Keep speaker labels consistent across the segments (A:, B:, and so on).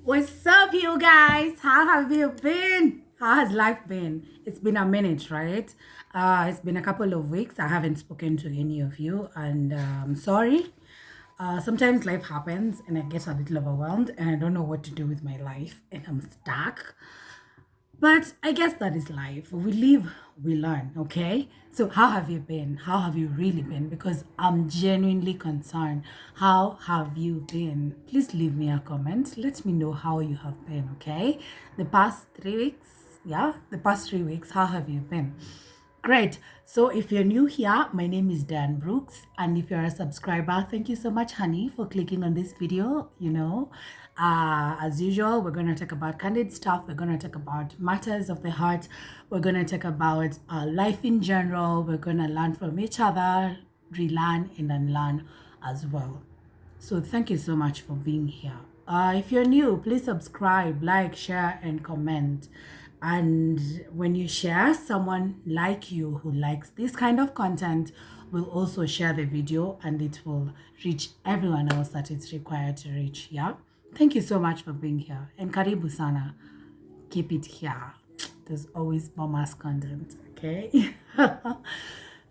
A: What's up, you guys? How have you been? How has life been? It's been a minute, right? It's been a couple of weeks. I haven't spoken to any of you, and I'm sorry. Sometimes life happens, and I get a little overwhelmed, and I don't know what to do with my life, and I'm stuck. But I guess that is life. We live, we learn, okay? So, how have you been? How have you really been? Because I'm genuinely concerned. How have you been? Please leave me a comment. Let me know how you have been, okay? The past 3 weeks, yeah? The past 3 weeks, how have you been? Great. So if you're new here, my name is Diane Brooks. And if you're a subscriber, thank you so much, honey, for clicking on this video. As usual, we're going to talk about candid stuff. We're going to talk about matters of the heart. We're going to talk about life in general. We're going to learn from each other, relearn and unlearn as well. So thank you so much for being here. If you're new, please subscribe, like, share, and comment. And when you share, someone like you who likes this kind of content will also share the video and it will reach everyone else that it's required to reach. Yeah. Thank you so much for being here. And karibu sana. Keep it here. There's always bonus content. Okay.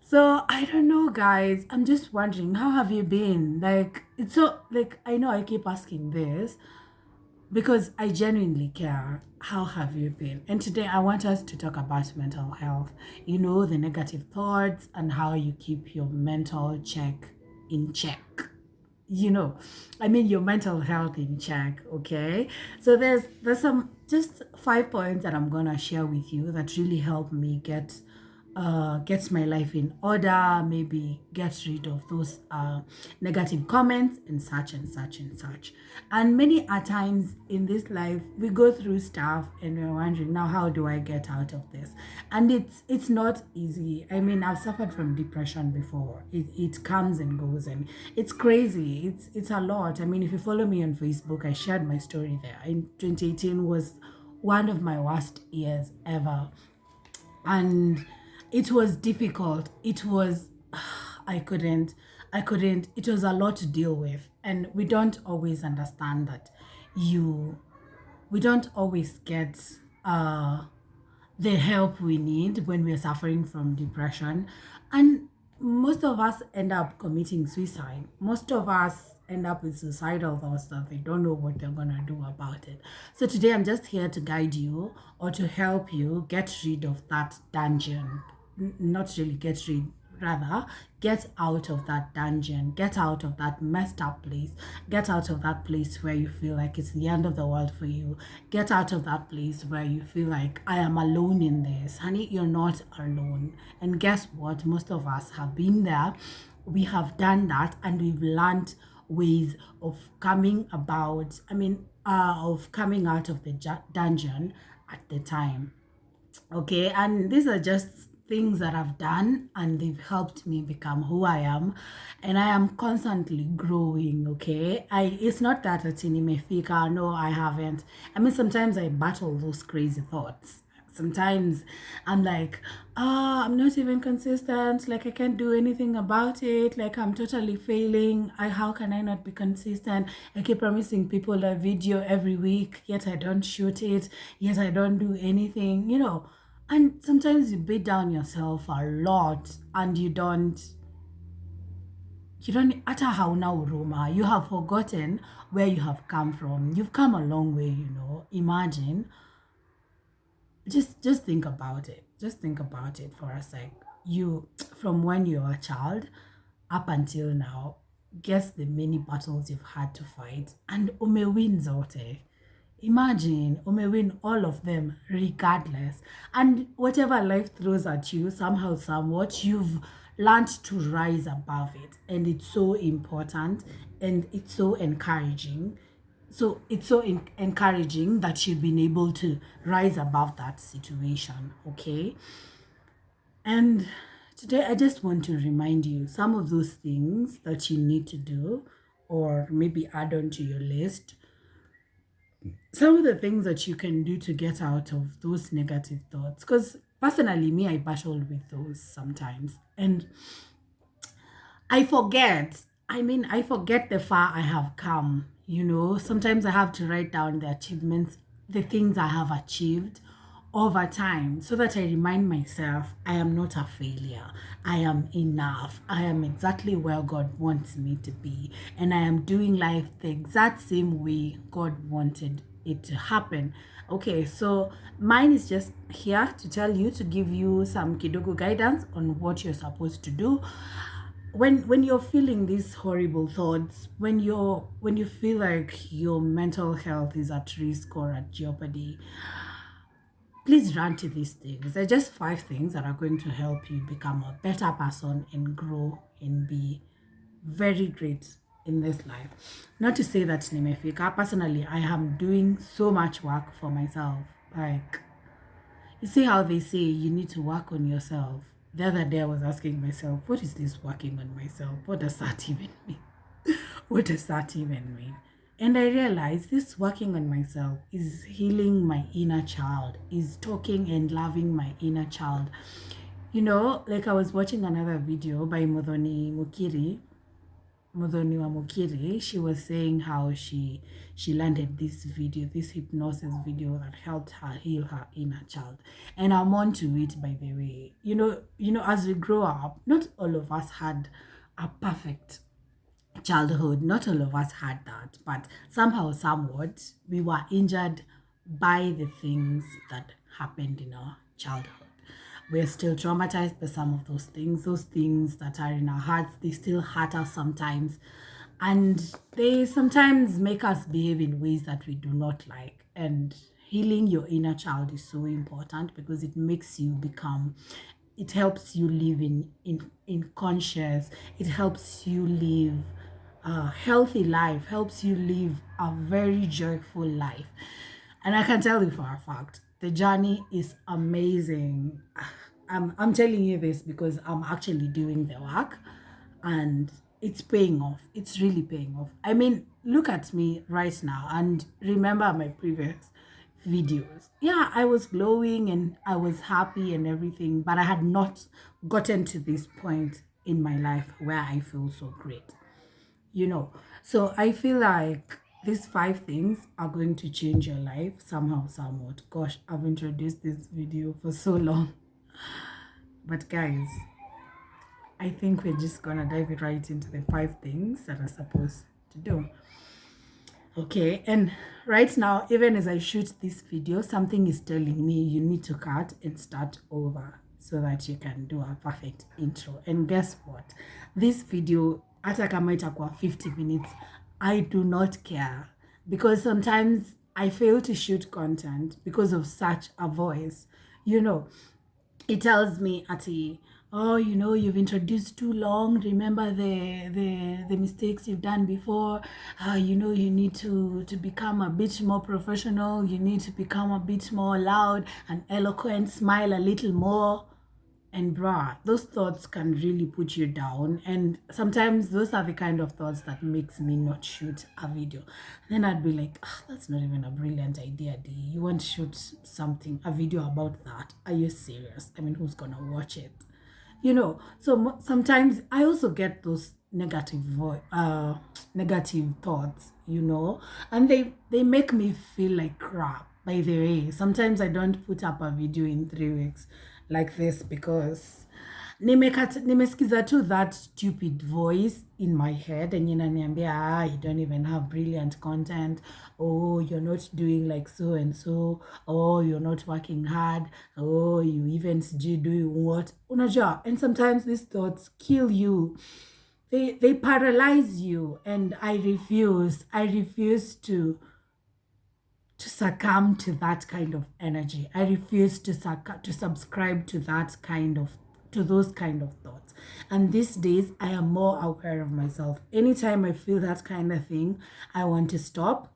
A: So I don't know, guys. I'm just wondering, how have you been? Like, it's so like I know I keep asking this because I genuinely care. How have you been? And today I want us to talk about mental health. The negative thoughts and how you keep your mental check in check. Your mental health in check, okay? So there's some just 5 points that I'm gonna share with you that really help me get my life in order, maybe get rid of those negative comments and such and such and such. And many a times in this life, we go through stuff and we're wondering, now how do I get out of this? And it's not easy. I've suffered from depression before. It comes and goes and it's crazy. It's a lot. If you follow me on Facebook, I shared my story there. In 2018 was one of my worst years ever. And it was difficult. It was, I couldn't, it was a lot to deal with. And we don't always understand that we don't always get the help we need when we're suffering from depression. And most of us end up committing suicide. Most of us end up with suicidal thoughts that they don't know what they're going to do about it. So today I'm just here to guide you or to help you get rid of that dungeon. Not really get rid, rather get out of that dungeon, get out of that messed up place, get out of that place where you feel like it's the end of the world for you, get out of that place where you feel like I am alone in this. Honey, you're not alone. And guess what? Most of us have been there. We have done that and we've learned ways of coming about, of coming out of the dungeon at the time. Okay, and these are just things that I've done and they've helped me become who I am, and I am constantly growing. Okay, it's not that it's in imefika. No, I haven't. Sometimes I battle those crazy thoughts. Sometimes I'm like, I'm not even consistent. Like I can't do anything about it. Like I'm totally failing. How can I not be consistent? I keep promising people a video every week, yet I don't shoot it. Yet I don't do anything. And sometimes you beat down yourself a lot, and you don't hata hauna huruma. You have forgotten where you have come from. You've come a long way. Imagine, just think about it. Just think about it for a sec. You, from when you were a child up until now, guess the many battles you've had to fight, and umewin zote. Imagine umewin all of them regardless. And whatever life throws at you, somehow, somewhat, you've learned to rise above it. And it's so important and it's so encouraging. So it's so encouraging that you've been able to rise above that situation, okay? And today I just want to remind you some of those things that you need to do or maybe add on to your list. Some of the things that you can do to get out of those negative thoughts. Because personally, me, I battle with those sometimes. And I forget the far I have come. Sometimes I have to write down the achievements, the things I have achieved over time, so that I remind myself I am not a failure. I am enough. I am exactly where God wants me to be. And I am doing life the exact same way God wanted it to happen. Okay, so mine is just here to tell you, to give you some kidogo guidance on what you're supposed to do when you're feeling these horrible thoughts, when you feel like your mental health is at risk or at jeopardy. Please run to these things. They're just 5 things that are going to help you become a better person and grow and be very great in this life. Not to say that nimefika. Personally, I am doing so much work for myself. Like, you see how they say you need to work on yourself. The other day I was asking myself, what is this working on myself? What does that even mean? What does that even mean? And I realized this working on myself is healing my inner child, is talking and loving my inner child. Like I was watching another video by Modhoni Mukiri. She was saying how she landed this video, this hypnosis video that helped her heal her inner child. And I'm on to it, by the way. As we grow up, not all of us had a perfect childhood. Not all of us had that, but somehow, somewhat, we were injured by the things that happened in our childhood. We're still traumatized by some of those things that are in our hearts. They still hurt us sometimes, and they sometimes make us behave in ways that we do not like. And healing your inner child is so important because it helps you live in conscious. It helps you live a healthy life, helps you live a very joyful life. And I can tell you for a fact, the journey is amazing. I'm telling you this because I'm actually doing the work and it's paying off. It's really paying off. I mean, look at me right now and remember my previous videos. Yeah, I was glowing and I was happy and everything, but I had not gotten to this point in my life where I feel so great. you know. So I feel like these 5 things are going to change your life somehow, somewhat. Gosh, I've introduced this video for so long. But guys, I think we're just gonna dive right into the 5 things that are supposed to do. Okay, and right now, even as I shoot this video, something is telling me you need to cut and start over so that you can do a perfect intro. And guess what? This video, hata kama itakuwa 50 minutes, I do not care because sometimes I fail to shoot content because of such a voice. It tells me ati, oh, you've introduced too long. Remember the mistakes you've done before. You need to become a bit more professional. You need to become a bit more loud and eloquent, smile a little more. And bruh, those thoughts can really put you down. And sometimes those are the kind of thoughts that makes me not shoot a video. Then I'd be like, that's not even a brilliant idea, D. You want to shoot a video about that? Are you serious? I mean, who's gonna watch it? So sometimes I also get those negative thoughts, and they make me feel like crap. By the way, sometimes I don't put up a video in 3 weeks like this because nimesikiza tu that stupid voice in my head and inaniambia, you don't even have brilliant content. Oh, you're not doing like so and so. Oh, you're not working hard. Oh, you even doing what? Unajua. And sometimes these thoughts kill you. They paralyze you, and I refuse to succumb to that kind of energy. I refuse to subscribe to those kind of thoughts. And these days, I am more aware of myself. Anytime I feel that kind of thing, I want to stop,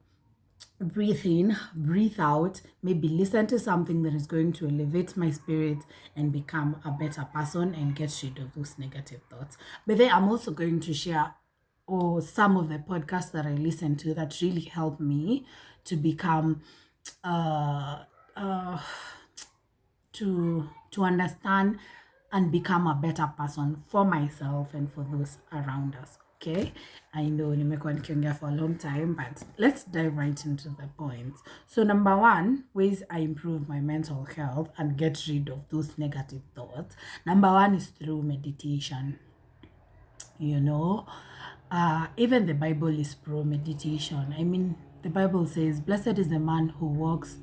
A: breathe in, breathe out, maybe listen to something that is going to elevate my spirit and become a better person and get rid of those negative thoughts. But then I'm also going to share some of the podcasts that I listen to that really help me to become to understand and become a better person for myself and for those around us. Okay, I know nimekuwa nikiongea for a long time, but let's dive right into the point. So number one, ways I improve my mental health and get rid of those negative thoughts. Number one is through meditation. You know, even the Bible is pro meditation. I mean, the Bible says, blessed is the man who walks,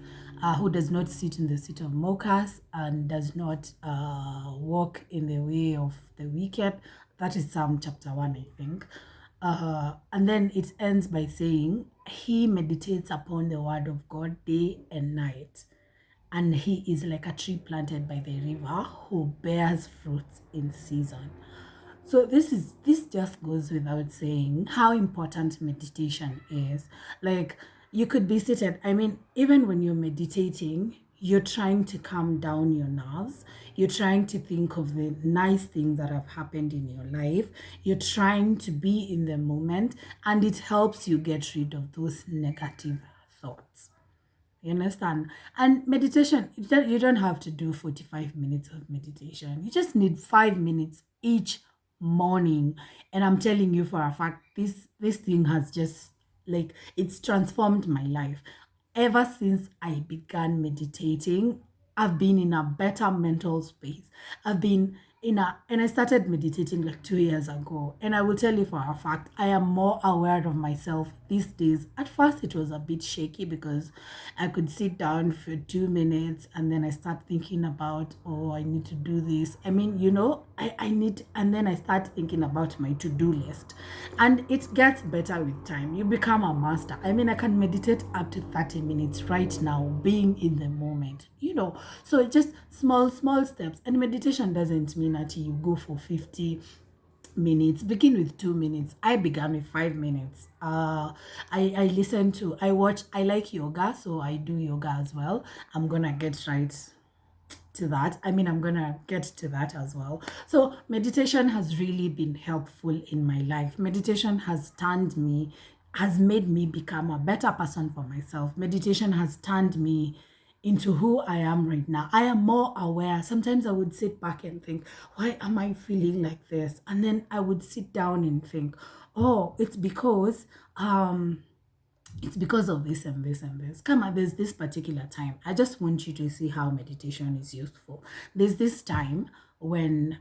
A: who does not sit in the seat of mockers and does not walk in the way of the wicked. That is Psalm chapter 1, I think. And then it ends by saying, he meditates upon the word of God day and night. And he is like a tree planted by the river who bears fruits in season. So this just goes without saying how important meditation is. Like, you could be seated. I mean, even when you're meditating, you're trying to calm down your nerves. You're trying to think of the nice things that have happened in your life. You're trying to be in the moment, and it helps you get rid of those negative thoughts. You understand? And meditation, you don't have to do 45 minutes of meditation. You just need 5 minutes each morning. And I'm telling you for a fact, this thing has just, like, it's transformed my life. Ever since I began meditating, I've been in a better mental space. I've been and I started meditating like 2 years ago. And I will tell you for a fact, I am more aware of myself these days. At first, it was a bit shaky because I could sit down for 2 minutes and then I start thinking about, oh, I need to do this. I mean, I need, and then I start thinking about my to-do list. And it gets better with time. You become a master. I mean, I can meditate up to 30 minutes right now, being in the moment, So it's just small steps. And meditation doesn't mean that you go for 50 minutes. Begin with 2 minutes. I began with 5 minutes. I listen to, I like yoga, so I do yoga as well. I'm gonna get right to that. I mean, I'm gonna get to that as well. So meditation has really been helpful in my life. Meditation has made me become a better person for myself. Meditation has turned me into who I am right now. I am more aware. Sometimes I would sit back and think, why am I feeling like this? And then I would sit down and think, oh, it's because of this and this and this. Come on, there's this particular time. I just want you to see how meditation is useful. There's this time when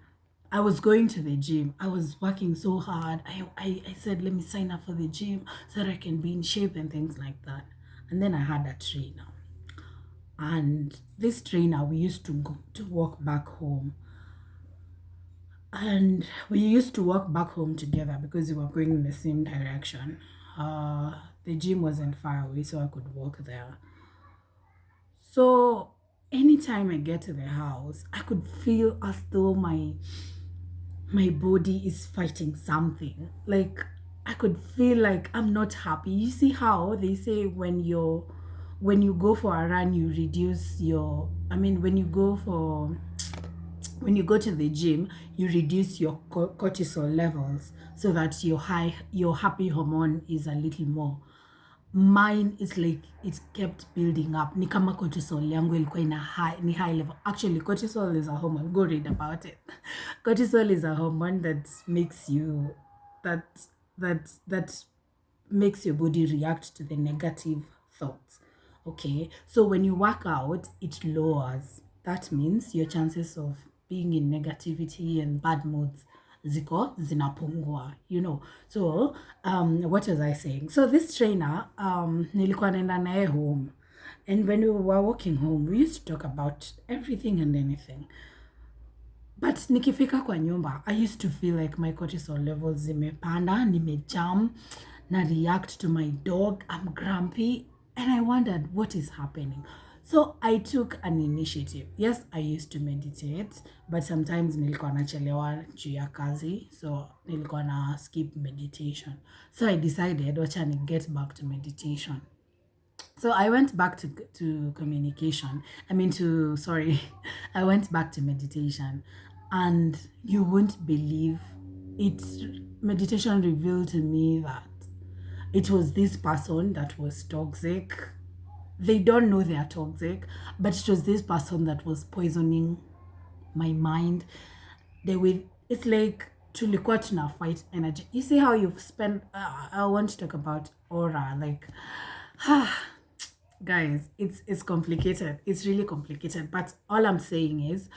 A: I was going to the gym. I was working so hard. I said, let me sign up for the gym so that I can be in shape and things like that. And then I had a trainer. And this trainer, we used to go to walk back home. And we used to walk back home together because we were going in the same direction. The gym wasn't far away, so I could walk there. So anytime I get to the house, I could feel as though my body is fighting something. Like, I could feel like I'm not happy. You see how they say when you go for a run, you reduce your, when you go to the gym, you reduce your cortisol levels so that your happy hormone is a little more. Mine is like it kept building up. Ni kama cortisol yangu ilikuwa ni high level. Actually, cortisol is a hormone. Go read about it. Cortisol is a hormone that makes you that makes your body react to the negative thoughts. Okay, so when you work out, it lowers. That means your chances of being in negativity and bad moods zinapungua, So what was I saying? So this trainer, nilikuwa naenda naye home, and when we were walking home, we used to talk about everything and anything. But nikifika kwa nyumba, I used to feel like my cortisol levels zimepanda, nimejam, na react to my dog, I'm grumpy, and I wondered what is happening. So I took an initiative. Yes, I used to meditate, but sometimes nilikuwa nachelewa juu ya kazi, so nilikuwa na skip meditation. So I decided, wacha ni get back to meditation. So I went back to communication. I went back to meditation, and you won't believe it. Meditation revealed to me that it was this person that was toxic. They don't know they are toxic, but it was this person that was poisoning my mind. It's like tulikuwa tuna fight energy. You see how you've spent, I want to talk about aura, like, guys, it's complicated. It's really complicated, but all I'm saying is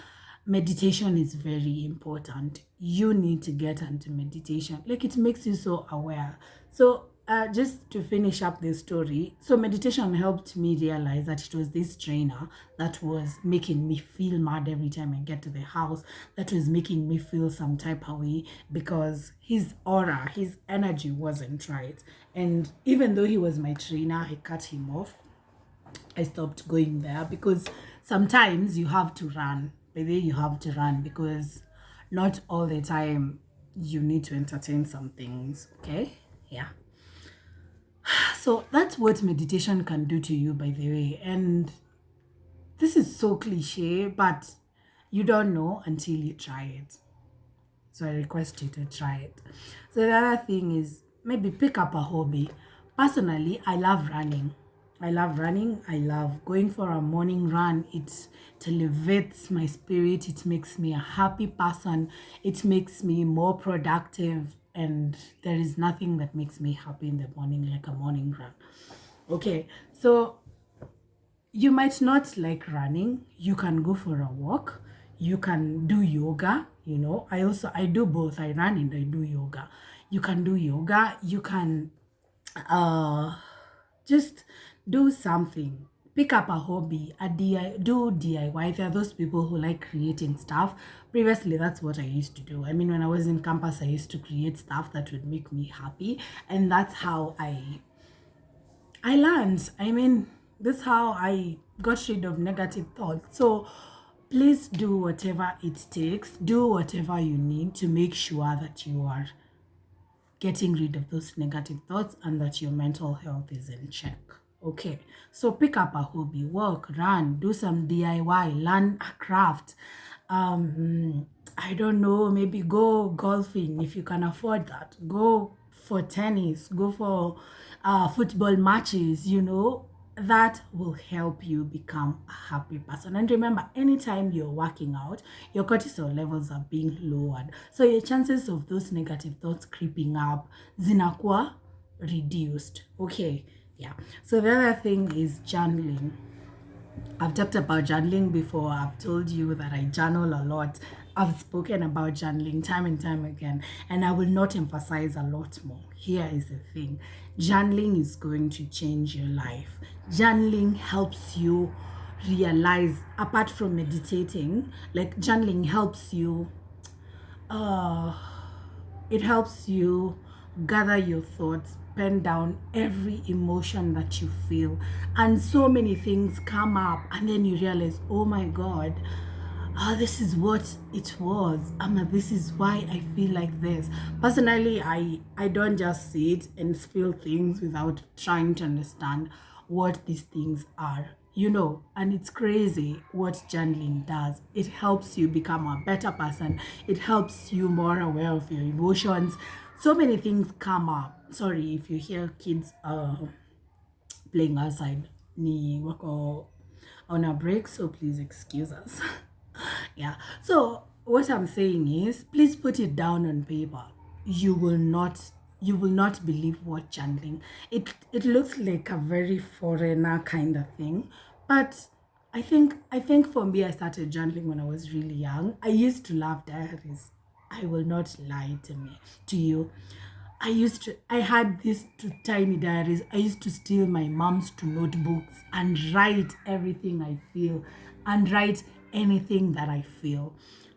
A: meditation is very important. You need to get into meditation. Like, it makes you so aware. So just to finish up this story, so meditation helped me realize that it was this trainer that was making me feel mad every time I get to the house, that was making me feel some type of way, because his aura, his energy wasn't right. And even though he was my trainer, I cut him off. I stopped going there because sometimes you have to run. Maybe you have to run because not all the time you need to entertain some things. Okay? Yeah. So that's what meditation can do to you, by the way. And this is so cliche, but you don't know until you try it. So I request you to try it. So the other thing is maybe pick up a hobby. Personally, I love running. I love running. I love going for a morning run. It elevates my spirit. It makes me a happy person. It makes me more productive. And there is nothing that makes me happy in the morning like a morning run. Okay, so you might not like running. You can go for a walk. You can do yoga. I do both. I run and I do yoga. You can do yoga. You can just do something. Pick up a hobby, do DIY. There are those people who like creating stuff. Previously, that's what I used to do. I mean, when I was in campus, I used to create stuff that would make me happy. And that's how I learned. I mean, this is how I got rid of negative thoughts. So please do whatever it takes. Do whatever you need to make sure that you are getting rid of those negative thoughts and that your mental health is in check. Okay, so pick up a hobby, walk, run, do some DIY, learn a craft. I don't know, maybe go golfing if you can afford that. Go for tennis, go for football matches, that will help you become a happy person. And remember, anytime you're working out, your cortisol levels are being lowered. So your chances of those negative thoughts creeping up zinakuwa reduced. Okay, yeah. So the other thing is journaling. I've talked about journaling before. I've told you that I journal a lot. I've spoken about journaling time and time again, and I will not emphasize a lot more. Here is the thing. Journaling is going to change your life. Journaling helps you realize, apart from meditating, like journaling helps you, it helps you gather your thoughts, pen down every emotion that you feel, and so many things come up, and then you realize, oh my God, this is what it was. This is why I feel like this. Personally, I don't just see it and feel things without trying to understand what these things are. And it's crazy what journaling does. It helps you become a better person. It helps you more aware of your emotions. So many things come up. Sorry if you hear kids playing outside. Ni wako on a break, so please excuse us. Yeah. So what I'm saying is, please put it down on paper. You will not believe what journaling. It looks like a very foreigner kind of thing, but I think for me, I started journaling when I was really young. I used to love diaries. I will not lie to you. I had these two tiny diaries. I used to steal my mom's two notebooks and write everything I feel and write anything that I feel.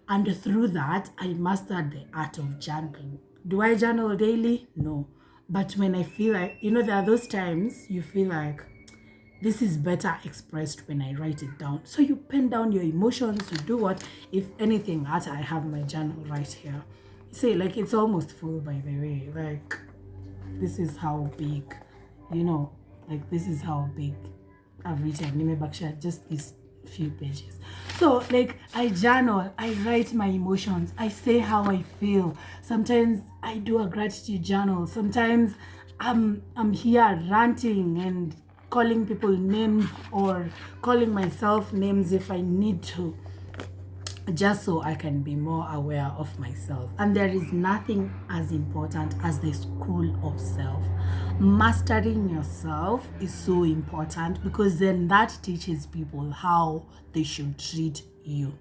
A: And through that, I mastered the art of journaling. Do I journal daily? No. But when I feel like, there are those times you feel like this is better expressed when I write it down. So you pen down your emotions, you do what? If anything, I have my journal right here. See, like, it's almost full, by the way. Like, this is how big, like, this is how big I've written. Just these few pages. So, like, I journal, I write my emotions, I say how I feel. Sometimes I do a gratitude journal. Sometimes I'm here ranting and calling people names or calling myself names if I need to. just so I can be more aware of myself. And there is nothing as important as the school of self. Mastering yourself is so important, because then that teaches people how they should treat you.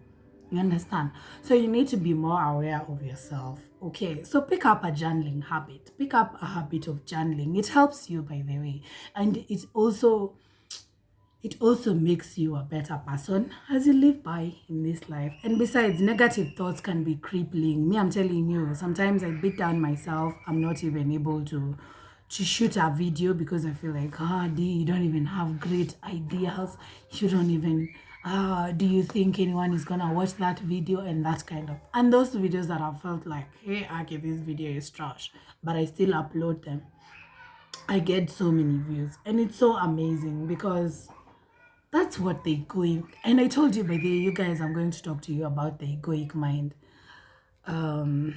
A: You understand? So you need to be more aware of yourself. Okay, so pick up a journaling habit. Pick up a habit of journaling. It helps you, by the way. And it also makes you a better person as you live by in this life. And besides, negative thoughts can be crippling. Me, I'm telling you, sometimes I beat down myself. I'm not even able to shoot a video because I feel like, D, you don't even have great ideas. You don't even, do you think anyone is gonna watch that video? And that kind of, and those videos that I felt like, hey, okay, this video is trash, but I still upload them. I get so many views, and it's so amazing because that's what the egoic, and I told you, by the way, you guys, I'm going to talk to you about the egoic mind. Um,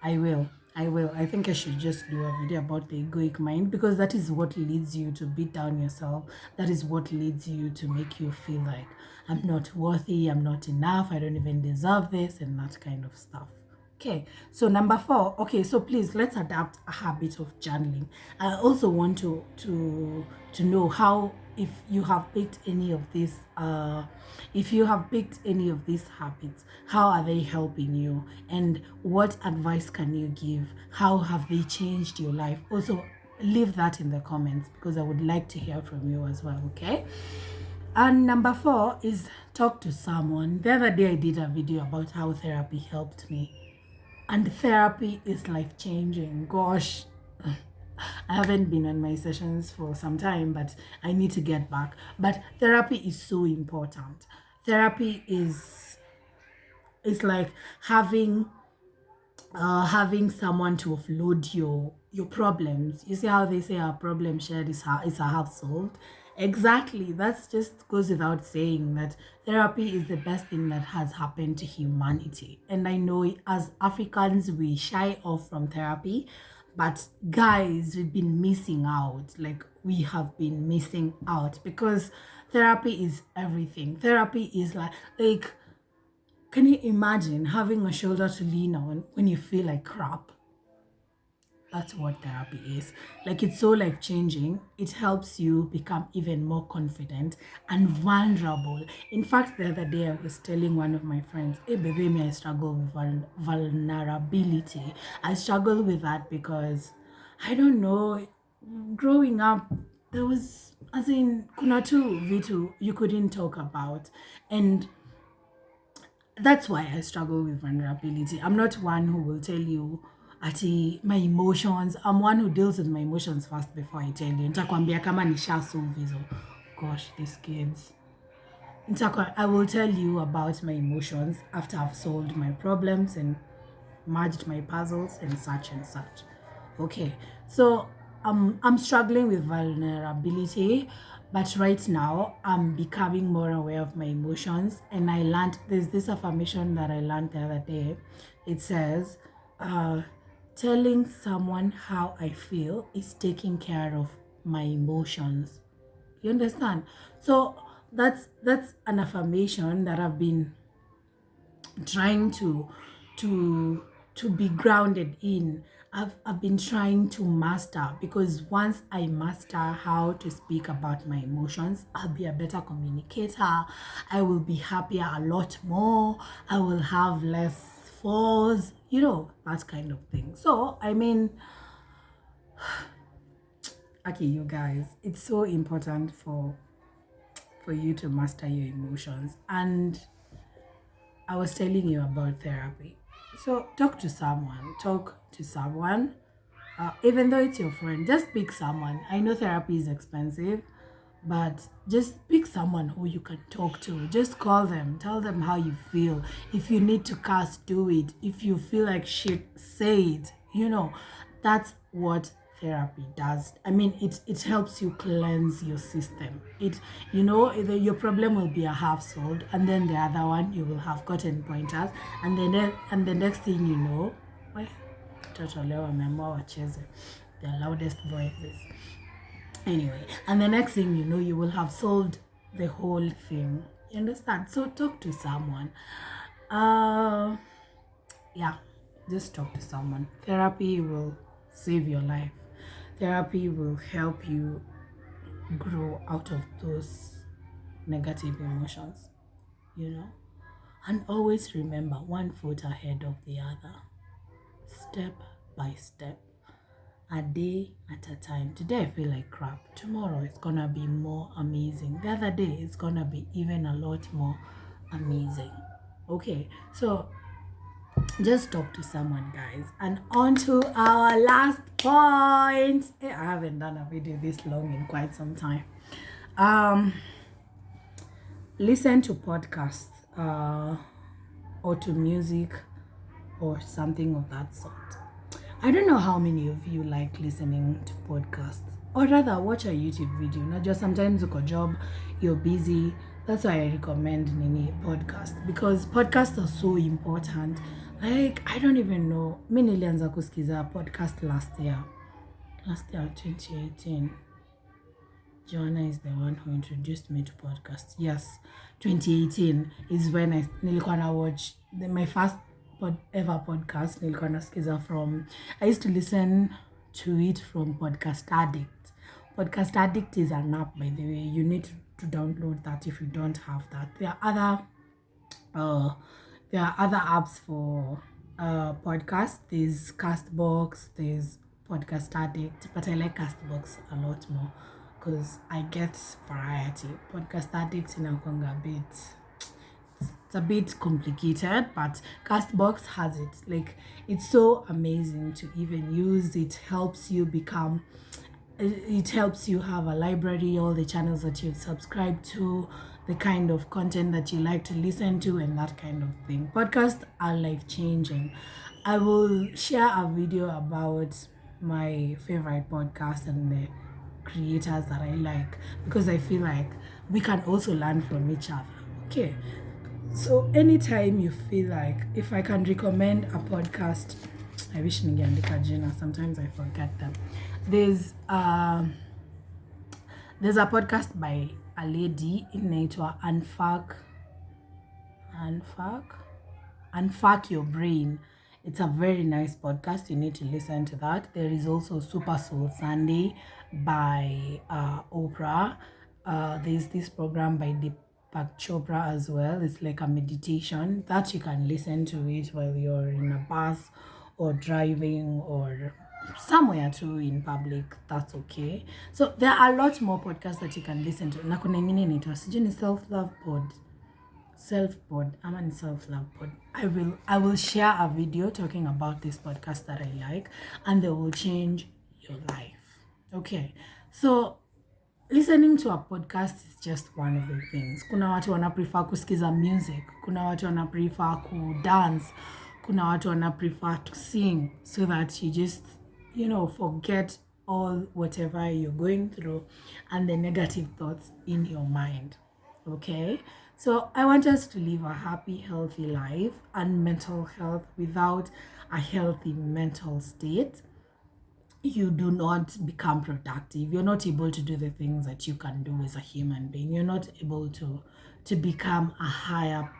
A: I will. I think I should just do a video about the egoic mind, because that is what leads you to beat down yourself. That is what leads you to make you feel like I'm not worthy, I'm not enough, I don't even deserve this, and that kind of stuff. Okay, so number 4. Okay, so please, let's adapt a habit of journaling. I also want to know how, if you have picked any of these habits, how are they helping you, and what advice can you give? How have they changed your life? Also, leave that in the comments, because I would like to hear from you as well. Okay. And number 4 is talk to someone. The other day I did a video about how therapy helped me. And therapy is life-changing. Gosh, I haven't been on my sessions for some time, but I need to get back. But therapy is so important. Therapy is like having someone to offload your problems. You see how they say a problem shared is a half solved? Exactly. That's just goes without saying that therapy is the best thing that has happened to humanity. And I know as Africans we shy off from therapy, but guys, we've been missing out. Like, we have been missing out, because therapy is everything. Therapy is like, can you imagine having a shoulder to lean on when you feel like crap? That's what therapy is. Like, it's so life changing. It helps you become even more confident and vulnerable. In fact, the other day I was telling one of my friends, hey baby, me, I struggle with vulnerability. I struggle with that because, I don't know, growing up, there was, as in, kuna tu vitu you couldn't talk about. And that's why I struggle with vulnerability. I'm not one who will tell you ati my emotions. I'm one who deals with my emotions first before I tell you. Nitakwambia kama nisha solve hizo. Gosh, these kids. I will tell you about my emotions after I've solved my problems and merged my puzzles and such and such. Okay, so I'm struggling with vulnerability, but right now I'm becoming more aware of my emotions. And I learned, there's this affirmation that I learned the other day. It says, telling someone how I feel is taking care of my emotions. You understand? So that's an affirmation that I've been trying to be grounded in. I've been trying to master, because once I master how to speak about my emotions, I'll be a better communicator. I will be happier a lot more. I will have less falls, that kind of thing. So, I mean, okay, you guys, it's so important for you to master your emotions. And I was telling you about therapy. So talk to someone. Even though it's your friend, just pick someone. I know therapy is expensive, but just pick someone who you can talk to. Just call them. Tell them how you feel. If you need to curse, do it. If you feel like shit, say it. That's what therapy does. I mean, it helps you cleanse your system. Your problem will be a half solved, and then the other one you will have gotten pointers, and the next thing you know, watoto leo wameamua wacheze the loudest voices. Anyway, and the next thing you know, you will have solved the whole thing. You understand? So talk to someone. Uh, yeah, just talk to someone. Therapy will save your life. Therapy will help you grow out of those negative emotions, you know. And always remember, one foot ahead of the other, step by step, a day at a time. Today I feel like crap. Tomorrow it's gonna be more amazing. The other day it's gonna be even a lot more amazing. Okay, so just talk to someone, guys. And on to our last point. I haven't done a video this long in quite some time. Um, Listen to podcasts, or to music or something of that sort. I don't know how many of you like listening to podcasts, or rather watch a YouTube video. Not just sometimes you got job, you're busy. That's why I recommend Nini podcast, because podcasts are so important. Like, I don't even know. Mi nilianza kusikiza podcast last year 2018. Joanna is the one who introduced me to podcasts. Yes, 2018 is when nilikuwa na watch my first ever podcast. Nilikuwa nasikiza from, I used to listen to it from Podcast Addict. Podcast Addict is an app, by the way. You need to download that if you don't have that. There are other apps for podcasts. There's Castbox, there's Podcast Addict, but I like Castbox a lot more because I get variety. Podcast Addict inakwanga a bit, it's a bit complicated, but Castbox has it. Like, it's so amazing to even use. It helps you have a library, all the channels that you've subscribed to, the kind of content that you like to listen to, and that kind of thing. Podcasts are life-changing. I will share a video about my favorite podcast and the creators that I like, because I feel like we can also learn from each other. Okay. So anytime you feel like, if I can recommend a podcast, I wish ningeandika jina, sometimes I forget them. There's a podcast by a lady inaitwa Unfuck Your Brain. It's a very nice podcast. You need to listen to that. There is also Super Soul Sunday by Oprah. There's this program by Deepak Chopra as well. It's like a meditation that you can listen to it while you're in a bus or driving or somewhere too in public. That's okay. So there are a lot more podcasts that you can listen to. Na kuna ingine inaitwa sijui ni self-love pod. I will share a video talking about this podcast that I like, and they will change your life. Okay, so listening to a podcast is just one of the things. Kuna watu wana prefer kusikiza music, kuna watu wana prefer ku dance, kuna watu wana prefer to sing, so that you just, forget all whatever you're going through and the negative thoughts in your mind. Okay, so I want us to live a happy, healthy life, and mental health. Without a healthy mental state, you do not become productive. You're not able to do the things that you can do as a human being. You're not able to become a higher,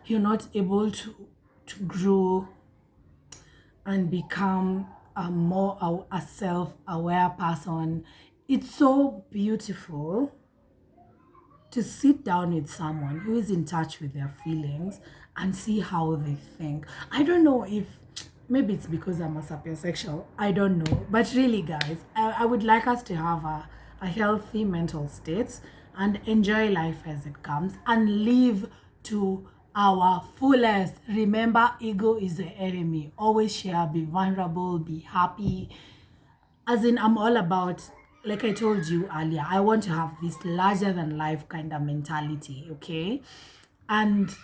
A: you're not able to grow and become a self-aware person. It's so beautiful to sit down with someone who is in touch with their feelings and see how they think. I don't know if, maybe it's because I'm a sapiosexual, I don't know. But really, guys, I would like us to have a healthy mental state and enjoy life as it comes and live to our fullest. Remember, ego is the enemy. Always share, be vulnerable, be happy. As in, I'm all about, like I told you earlier, I want to have this larger than life kind of mentality, okay? And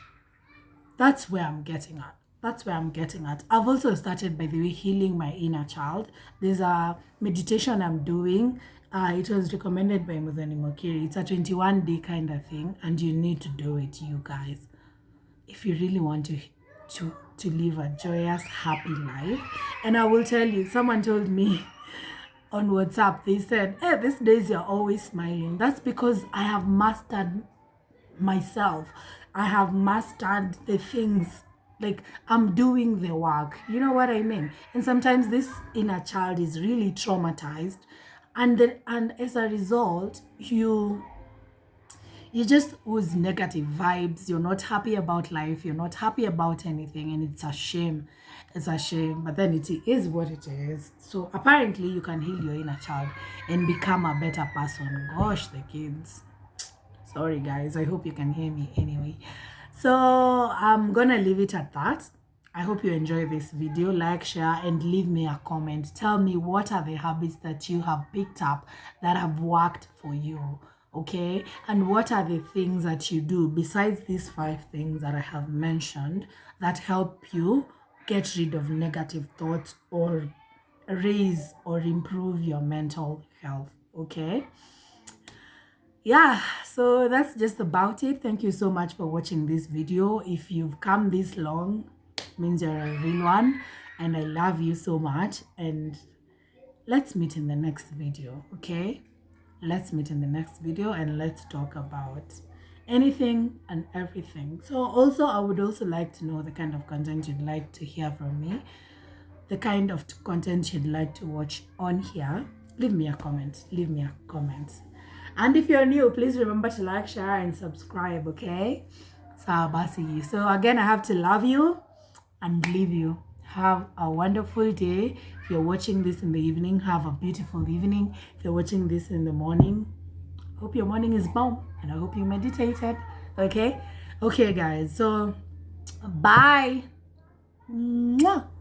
A: that's where I'm getting at. I've also started, by the way, healing my inner child. There's a meditation I'm doing. It was recommended by Mudhani Mokiri. It's a 21-day kind of thing, and you need to do it, you guys, if you really want to live a joyous, happy life. And I will tell you, someone told me on WhatsApp, they said, hey, these days you're always smiling. That's because I have mastered myself. I have mastered the things, like I'm doing the work. You know what I mean? And sometimes this inner child is really traumatized, and as a result, you just ooze negative vibes. You're not happy about life. You're not happy about anything, and it's a shame. It's a shame, but then it is what it is. So apparently, you can heal your inner child and become a better person. Gosh, the kids. Sorry, guys. I hope you can hear me anyway. So I'm gonna leave it at that. I hope you enjoy this video. Like, share, and leave me a comment. Tell me what are the habits that you have picked up that have worked for you. Okay, and what are the things that you do besides these 5 things that I have mentioned that help you get rid of negative thoughts or raise or improve your mental health? Okay, yeah, so that's just about it. Thank you so much for watching this video. If you've come this long, means you're a real one, and I love you so much. And let's meet in the next video. Okay, let's meet in the next video, and let's talk about anything and everything. So also, I would also like to know the kind of content you'd like to hear from me, the kind of content you'd like to watch on here. Leave me a comment. Leave me a comment. And if you're new, please remember to like, share, and subscribe. Okay, so again, I have to love you and leave you. Have a wonderful day. If you're watching this in the evening, have a beautiful evening. If you're watching this in the morning, hope your morning is bomb, and I hope you meditated. Okay, guys, so bye. Mwah.